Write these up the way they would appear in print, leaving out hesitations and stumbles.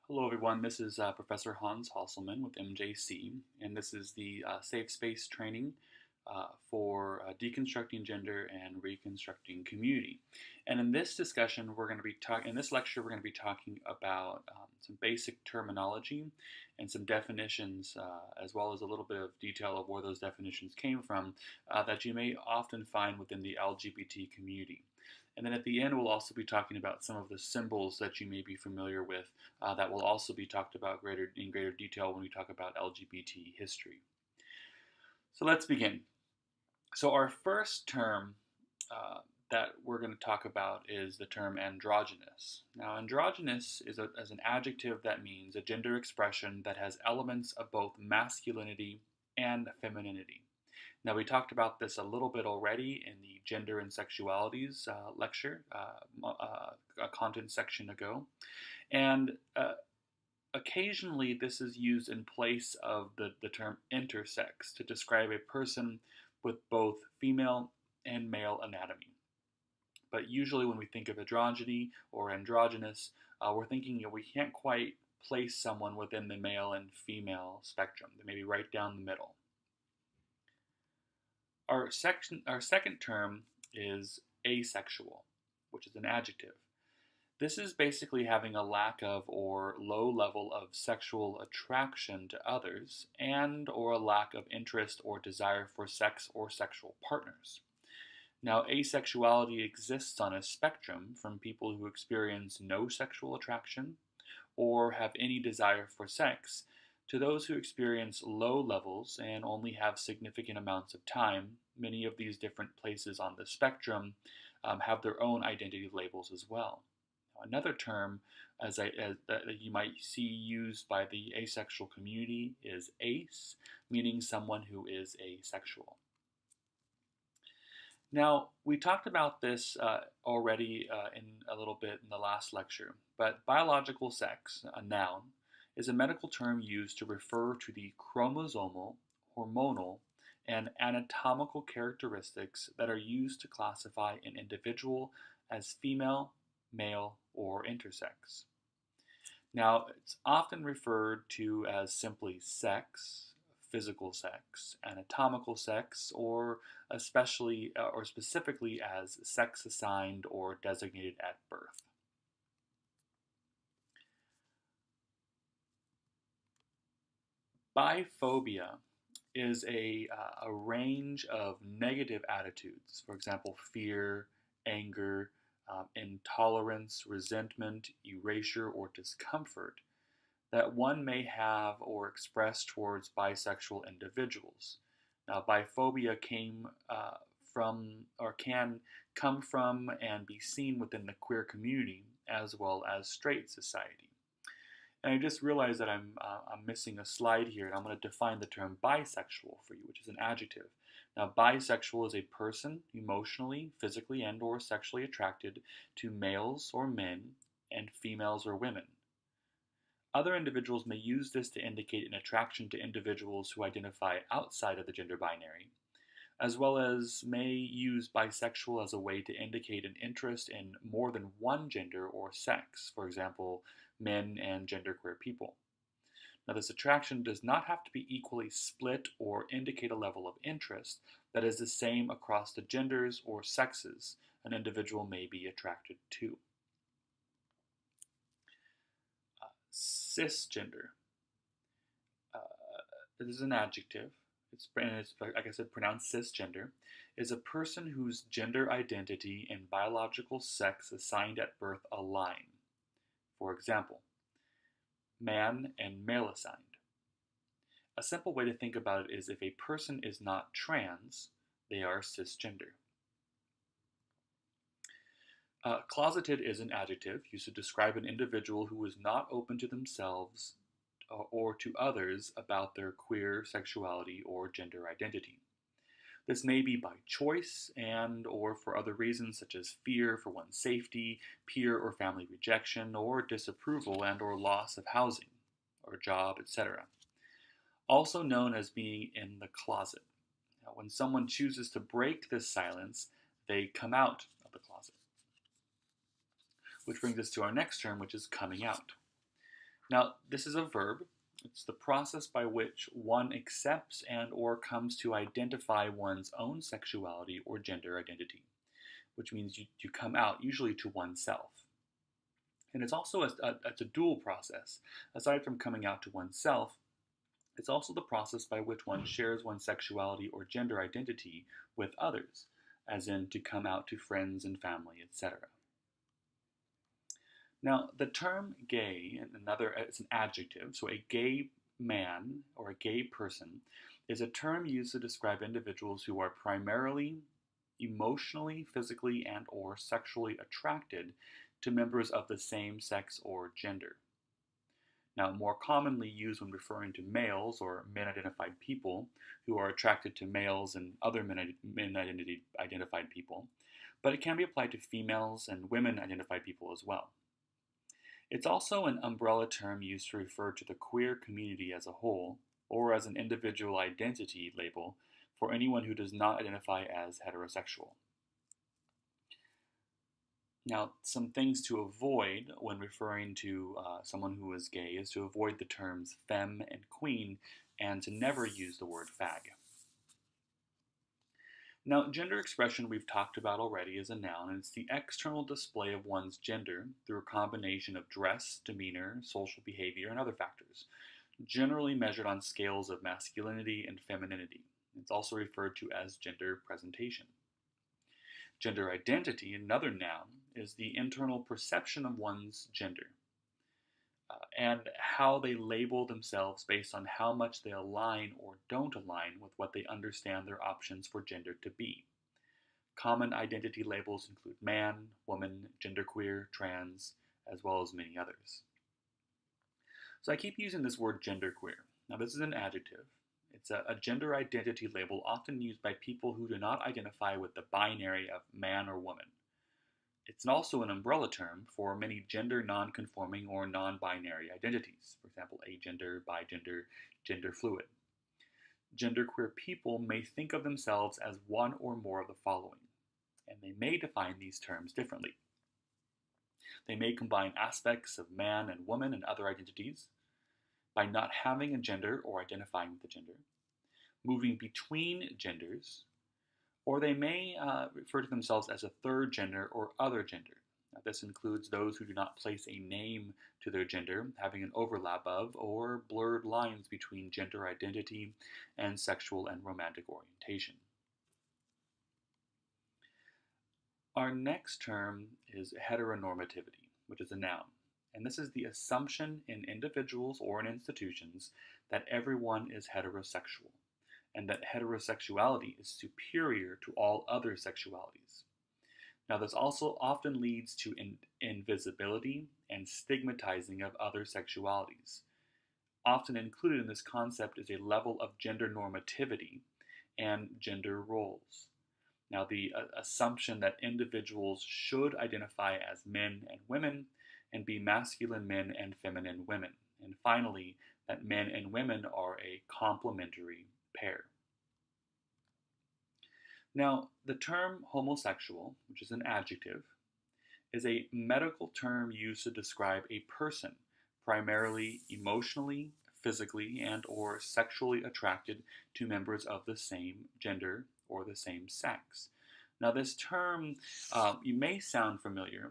Hello, everyone. This is Professor Hans Hasselman with MJC, and this is the Safe Space training for deconstructing gender and reconstructing community. And in this discussion, we're going to be talking. In this lecture, we're going to be talking about some basic terminology and some definitions, as well as a little bit of detail of where those definitions came from that you may often find within the LGBT community. And then at the end, we'll also be talking about some of the symbols that you may be familiar with that will also be talked about in greater detail when we talk about LGBT history. So let's begin. So our first term that we're going to talk about is the term androgynous. Now, androgynous is an adjective that means a gender expression that has elements of both masculinity and femininity. Now, we talked about this a little bit already in the Gender and Sexualities lecture, a content section ago. And occasionally, this is used in place of the term intersex to describe a person with both female and male anatomy. But usually, when we think of androgyny or androgynous, we're thinking we can't quite place someone within the male and female spectrum. They may be right down the middle. Our second term is asexual, which is an adjective. This is basically having a lack of or low level of sexual attraction to others and or a lack of interest or desire for sex or sexual partners. Now, asexuality exists on a spectrum from people who experience no sexual attraction or have any desire for sex to those who experience low levels and only have significant amounts of time. Many of these different places on the spectrum have their own identity labels as well. Another term that you might see used by the asexual community is ace, meaning someone who is asexual. Now, we talked about this already in a little bit in the last lecture, but biological sex, a noun, is a medical term used to refer to the chromosomal, hormonal, and anatomical characteristics that are used to classify an individual as female, male, or intersex. Now, it's often referred to as simply sex, physical sex, anatomical sex, or specifically as sex assigned or designated at birth. Biphobia is a range of negative attitudes, for example, fear, anger, intolerance, resentment, erasure, or discomfort that one may have or express towards bisexual individuals. Now, biphobia came from or can come from and be seen within the queer community as well as straight society. And I just realized that I'm missing a slide here, and I'm going to define the term bisexual for you, which is an adjective. Now, bisexual is a person emotionally, physically, and or sexually attracted to males or men and females or women. Other individuals may use this to indicate an attraction to individuals who identify outside of the gender binary, as well as may use bisexual as a way to indicate an interest in more than one gender or sex, for example, men and genderqueer people. Now, this attraction does not have to be equally split or indicate a level of interest that is the same across the genders or sexes an individual may be attracted to. Cisgender. This is an adjective. It's, like I said, pronounced cisgender, is a person whose gender identity and biological sex assigned at birth align. For example, man and male assigned. A simple way to think about it is if a person is not trans, they are cisgender. Closeted is an adjective used to describe an individual who is not open to themselves or to others about their queer sexuality or gender identity. This may be by choice and or for other reasons such as fear for one's safety, peer or family rejection, or disapproval and or loss of housing or job, etc. Also known as being in the closet. Now, when someone chooses to break this silence, they come out of the closet. Which brings us to our next term, which is coming out. Now, this is a verb. It's the process by which one accepts and or comes to identify one's own sexuality or gender identity, which means you come out usually to oneself. And it's also it's a dual process. Aside from coming out to oneself, it's also the process by which one shares one's sexuality or gender identity with others, as in to come out to friends and family, etc. Now, the term gay, and another, it's an adjective, so a gay man or a gay person is a term used to describe individuals who are primarily emotionally, physically, and or sexually attracted to members of the same sex or gender. Now, more commonly used when referring to males or men-identified people who are attracted to males and other men-identified people, but it can be applied to females and women-identified people as well. It's also an umbrella term used to refer to the queer community as a whole, or as an individual identity label for anyone who does not identify as heterosexual. Now, some things to avoid when referring to someone who is gay is to avoid the terms femme and queen, and to never use the word fag. Now, gender expression we've talked about already is a noun, and it's the external display of one's gender through a combination of dress, demeanor, social behavior, and other factors, generally measured on scales of masculinity and femininity. It's also referred to as gender presentation. Gender identity, another noun, is the internal perception of one's gender and how they label themselves based on how much they align or don't align with what they understand their options for gender to be. Common identity labels include man, woman, genderqueer, trans, as well as many others. So I keep using this word genderqueer. Now, this is an adjective. It's a gender identity label often used by people who do not identify with the binary of man or woman. It's also an umbrella term for many gender non-conforming or non-binary identities, for example, agender, bigender, gender fluid. Genderqueer people may think of themselves as one or more of the following, and they may define these terms differently. They may combine aspects of man and woman and other identities by not having a gender or identifying with a gender, moving between genders, or they may refer to themselves as a third gender or other gender. Now, this includes those who do not place a name to their gender, having an overlap of or blurred lines between gender identity and sexual and romantic orientation. Our next term is heteronormativity, which is a noun. And this is the assumption in individuals or in institutions that everyone is heterosexual, and that heterosexuality is superior to all other sexualities. Now, this also often leads to invisibility and stigmatizing of other sexualities. Often included in this concept is a level of gender normativity and gender roles. Now, the assumption that individuals should identify as men and women and be masculine men and feminine women. And finally, that men and women are a complementary pair. Now, the term homosexual, which is an adjective, is a medical term used to describe a person primarily emotionally, physically, and or sexually attracted to members of the same gender or the same sex. Now, this term, you may sound familiar.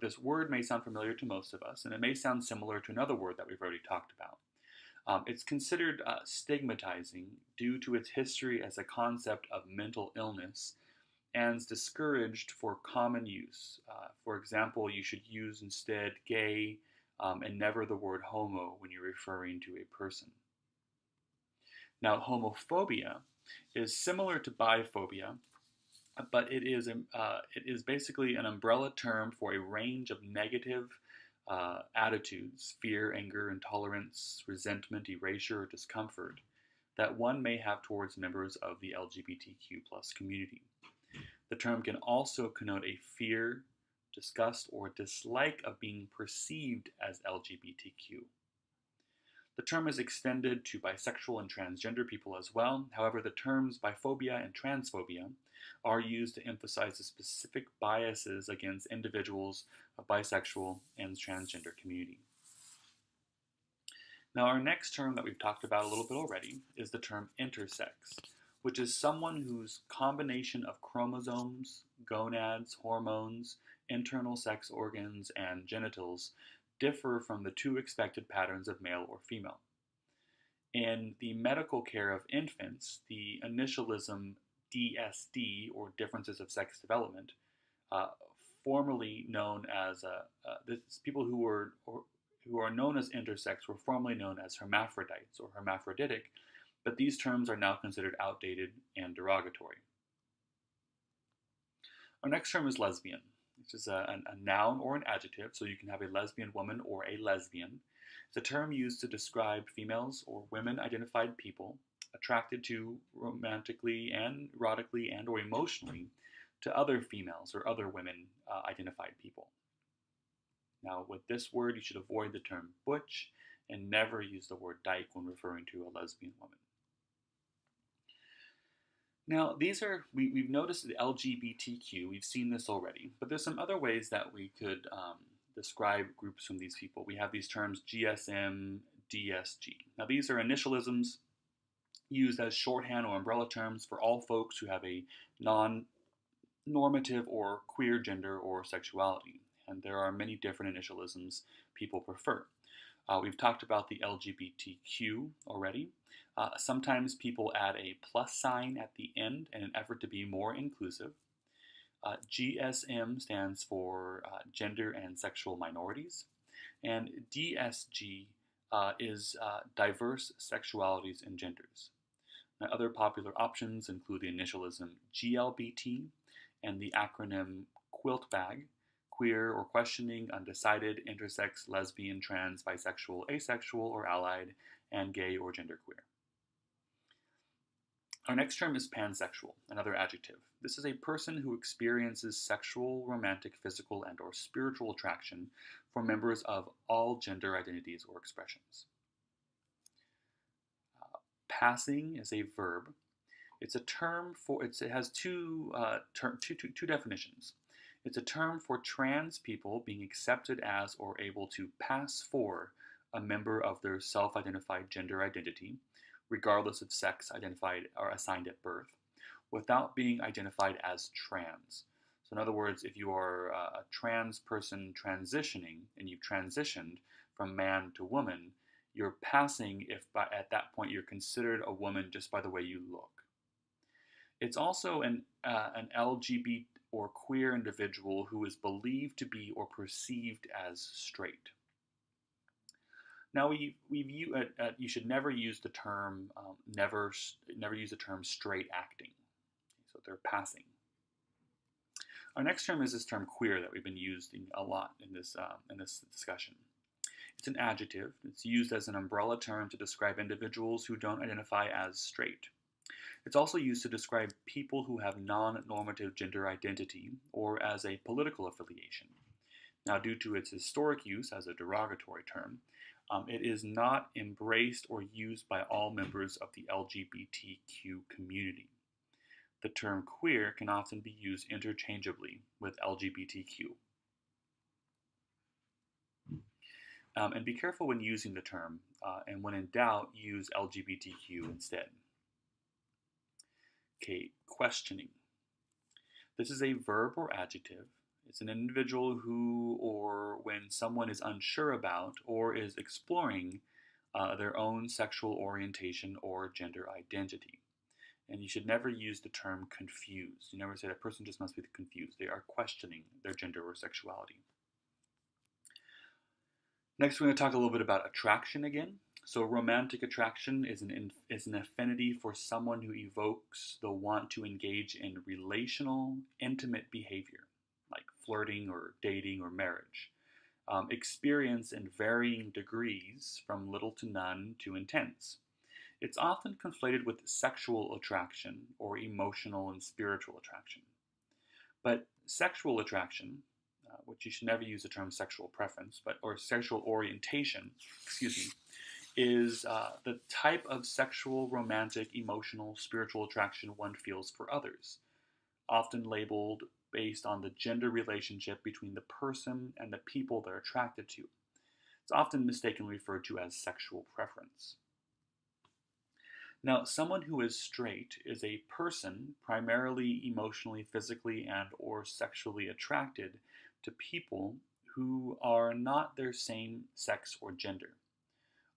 This word may sound familiar to most of us, and it may sound similar to another word that we've already talked about. It's considered stigmatizing due to its history as a concept of mental illness and is discouraged for common use. For example, you should use instead gay and never the word homo when you're referring to a person. Now, homophobia is similar to biphobia, but it is basically an umbrella term for a range of negative attitudes, fear, anger, intolerance, resentment, erasure, or discomfort that one may have towards members of the LGBTQ plus community. The term can also connote a fear, disgust, or dislike of being perceived as LGBTQ. The term is extended to bisexual and transgender people as well. However, the terms biphobia and transphobia are used to emphasize the specific biases against individuals of bisexual and transgender community. Now, our next term that we've talked about a little bit already is the term intersex, which is someone whose combination of chromosomes, gonads, hormones, internal sex organs, and genitals differ from the two expected patterns of male or female. In the medical care of infants, the initialism DSD, or differences of sex development, uh, formerly known as people who are known as intersex were formerly known as hermaphrodites or hermaphroditic, but these terms are now considered outdated and derogatory. Our next term is lesbian, which is a noun or an adjective, so you can have a lesbian woman or a lesbian. It's a term used to describe females or women identified people attracted to romantically and erotically and or emotionally to other females or other women identified people. Now, with this word, you should avoid the term butch and never use the word dyke when referring to a lesbian woman. Now, we've noticed the LGBTQ, we've seen this already, but there's some other ways that we could describe groups from these people. We have these terms GSM, DSG. Now, these are initialisms used as shorthand or umbrella terms for all folks who have a non-normative or queer gender or sexuality. And there are many different initialisms people prefer. We've talked about the LGBTQ already. Sometimes people add a plus sign at the end in an effort to be more inclusive. GSM stands for gender and sexual minorities. And DSG is diverse sexualities and genders. Now, other popular options include the initialism GLBT and the acronym QUILTBAG, queer or questioning, undecided, intersex, lesbian, trans, bisexual, asexual, or allied, and gay or genderqueer. Our next term is pansexual, another adjective. This is a person who experiences sexual, romantic, physical, and or spiritual attraction for members of all gender identities or expressions. Passing is a verb. It's a term for, it has two definitions. It's a term for trans people being accepted as or able to pass for a member of their self-identified gender identity, regardless of sex identified or assigned at birth, without being identified as trans. So in other words, if you are a trans person transitioning and you've transitioned from man to woman, you're passing if at that point you're considered a woman just by the way you look. It's also an LGBT or queer individual who is believed to be or perceived as straight. Now, you should never use the term never use the term straight acting. So they're passing. Our next term is this term queer that we've been using a lot in this discussion. It's an adjective. It's used as an umbrella term to describe individuals who don't identify as straight. It's also used to describe people who have non-normative gender identity or as a political affiliation. Now, due to its historic use as a derogatory term, it is not embraced or used by all members of the LGBTQ community. The term queer can often be used interchangeably with LGBTQ. And be careful when using the term, and when in doubt, use LGBTQ instead. Okay, questioning. This is a verb or adjective. It's an individual who or when someone is unsure about or is exploring their own sexual orientation or gender identity. And you should never use the term confused. You never say that person just must be confused. They are questioning their gender or sexuality. Next, we're going to talk a little bit about attraction again. So romantic attraction is an affinity for someone who evokes the want to engage in relational, intimate behavior, like flirting or dating or marriage. Experience in varying degrees from little to none to intense. It's often conflated with sexual attraction or emotional and spiritual attraction. But sexual attraction, which you should never use the term sexual preference, or sexual orientation, is the type of sexual, romantic, emotional, spiritual attraction one feels for others, often labeled based on the gender relationship between the person and the people they're attracted to. It's It's often mistakenly referred to as sexual preference. Now, someone who is straight is a person primarily emotionally, physically, and or sexually attracted to people who are not their same sex or gender,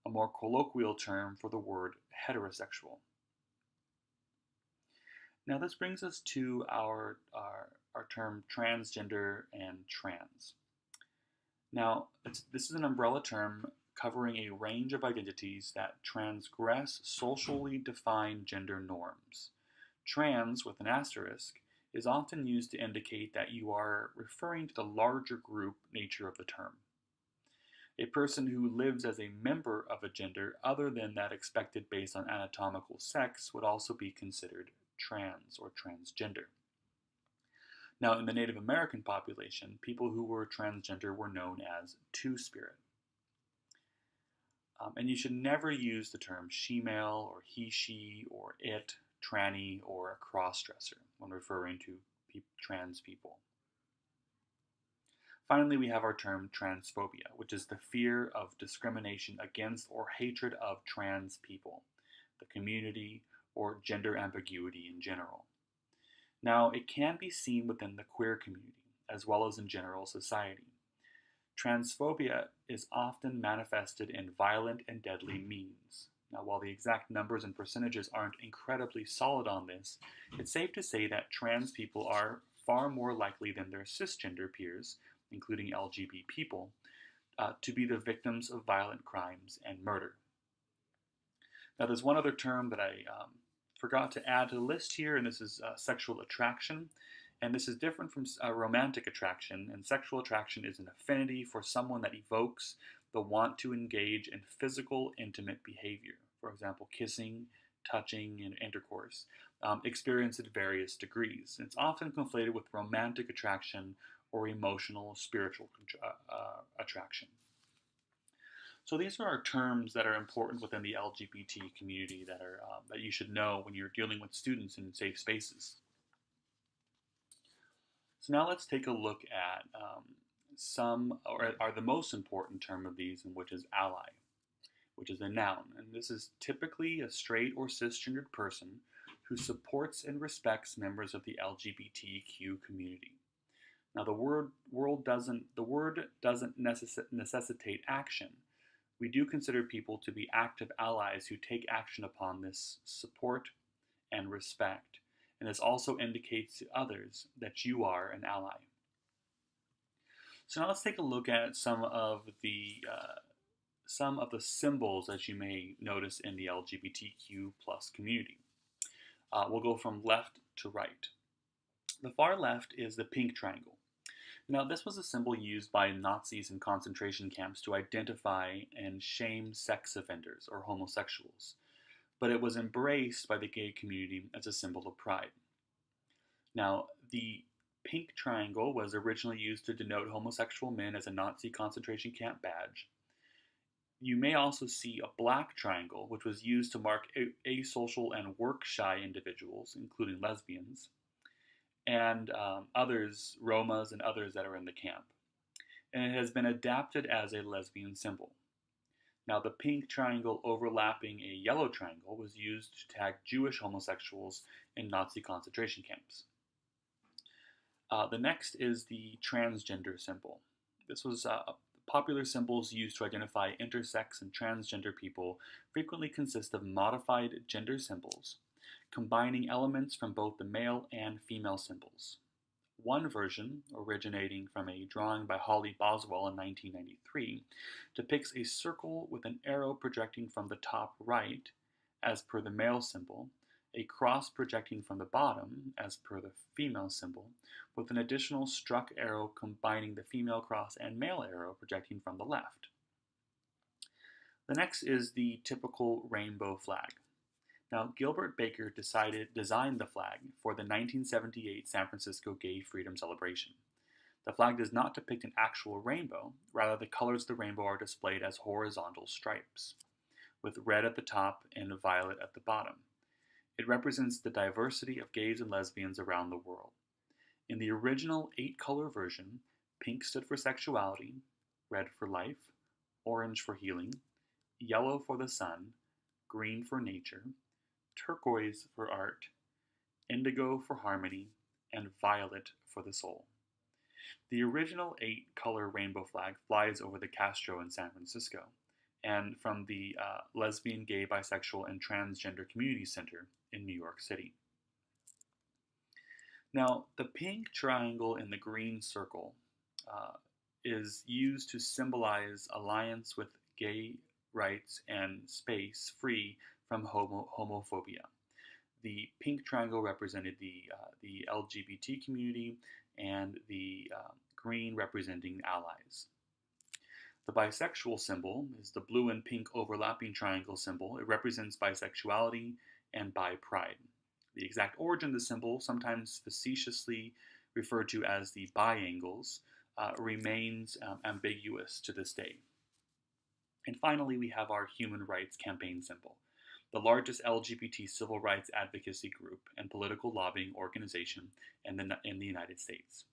a more colloquial term for the word heterosexual. Now, this brings us to our term transgender and trans. Now, this is an umbrella term covering a range of identities that transgress socially defined gender norms. Trans, with an asterisk, is often used to indicate that you are referring to the larger group nature of the term. A person who lives as a member of a gender other than that expected based on anatomical sex would also be considered trans or transgender. Now, in the Native American population, people who were transgender were known as two-spirit. And you should never use the term she-male or he-she or it, tranny, or a cross-dresser when referring to trans people. Finally, we have our term transphobia, which is the fear of discrimination against or hatred of trans people, the community, or gender ambiguity in general. Now, it can be seen within the queer community, as well as in general society. Transphobia is often manifested in violent and deadly means. Now, while the exact numbers and percentages aren't incredibly solid on this, it's safe to say that trans people are far more likely than their cisgender peers, including LGBT people, to be the victims of violent crimes and murder. Now, there's one other term that I forgot to add to the list here, and this is sexual attraction. And this is different from romantic attraction, and sexual attraction is an affinity for someone that evokes the want to engage in physical, intimate behavior. For example, kissing, touching, and intercourse, experienced at various degrees. And it's often conflated with romantic attraction or emotional, spiritual attraction. So these are our terms that are important within the LGBT community that you should know when you're dealing with students in safe spaces. So now let's take a look at some, or are the most important term of these, which is ally, which is a noun. And this is typically a straight or cisgendered person who supports and respects members of the LGBTQ community. Now the word doesn't necessitate action. We do consider people to be active allies who take action upon this support and respect. And this also indicates to others that you are an ally. So now let's take a look at some of the symbols that you may notice in the LGBTQ plus community. We'll go from left to right. The far left is the pink triangle. Now, this was a symbol used by Nazis in concentration camps to identify and shame sex offenders or homosexuals, but it was embraced by the gay community as a symbol of pride. Now, the pink triangle was originally used to denote homosexual men as a Nazi concentration camp badge. You may also see a black triangle, which was used to mark asocial and work-shy individuals, including lesbians, and others, Romas and others that are in the camp. And it has been adapted as a lesbian symbol. Now, the pink triangle overlapping a yellow triangle was used to tag Jewish homosexuals in Nazi concentration camps. The next is the transgender symbol. This was popular symbols used to identify intersex and transgender people frequently consist of modified gender symbols, combining elements from both the male and female symbols. One version, originating from a drawing by Holly Boswell in 1993, depicts a circle with an arrow projecting from the top right, as per the male symbol, a cross projecting from the bottom, as per the female symbol, with an additional struck arrow combining the female cross and male arrow projecting from the left. The next is the typical rainbow flag. Now, Gilbert Baker designed the flag for the 1978 San Francisco Gay Freedom Celebration. The flag does not depict an actual rainbow, rather the colors of the rainbow are displayed as horizontal stripes, with red at the top and violet at the bottom. It represents the diversity of gays and lesbians around the world. In the original 8-color version, pink stood for sexuality, red for life, orange for healing, yellow for the sun, green for nature, turquoise for art, indigo for harmony, and violet for the soul. The original 8-color rainbow flag flies over the Castro in San Francisco and from the Lesbian, Gay, Bisexual, and Transgender Community Center in New York City. Now, the pink triangle in the green circle is used to symbolize alliance with gay rights and space free from homophobia. The pink triangle represented the LGBT community, and the green representing allies. The bisexual symbol is the blue and pink overlapping triangle symbol. It represents bisexuality and bi pride. The exact origin of the symbol, sometimes facetiously referred to as the biangles, remains ambiguous to this day. And finally, we have our Human Rights Campaign symbol, the largest LGBT civil rights advocacy group and political lobbying organization in the United States.